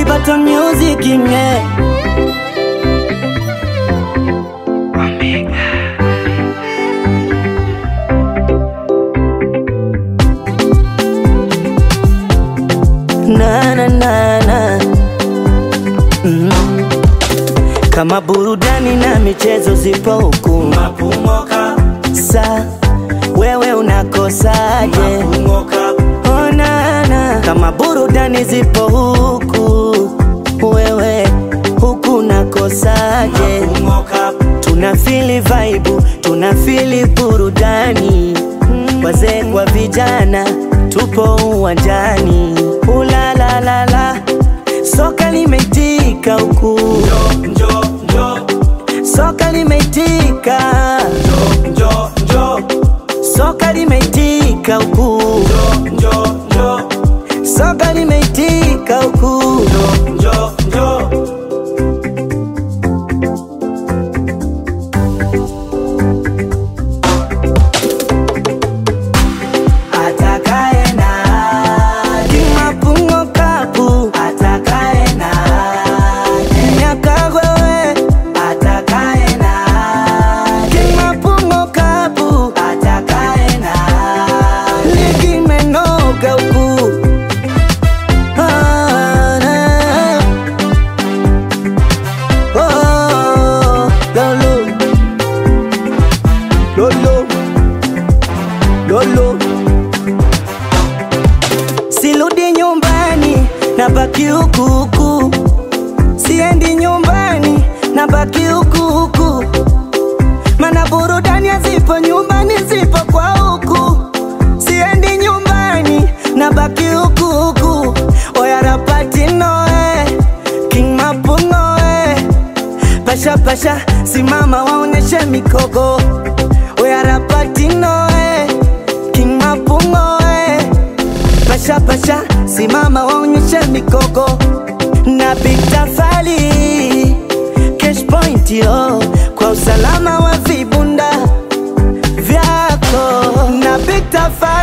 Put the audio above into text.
Button Music, yeah. Na na na na. Kama burudani na michezo zipo huku Mapungoka, sa wewe unakosaje? Mapungoka, oh na na. Kama burudani zipo huku, wewe huku unakosaje? Mapungoka, tunafili vibe, tunafili burudani. Wazee kwa vijana tupo uwanjani. Ula la la la, soka limeitika huku. Njo, njo, soka limeitika. Njo, njo, soka limeitika huku. Njo, njo, soka limeitika huku. Njo, njo. Lolo, siludi nyumbani, nabaki huku huku. Siendi nyumbani, nabaki huku huku. Mana burudani zipo nyumbani, zipo kwa huku. Siendi nyumbani, nabaki huku huku. Oya rapati noe, King Mapungoe. Pasha pasha, simama waoneshe mikogo. Oya rapati noe, King Mapungoe. Pasha pasha, simama waonyeshe mikogo. Na Big Tafali, Cash Point yo, kwa usalama wa vibunda vyako. Na Big Tafali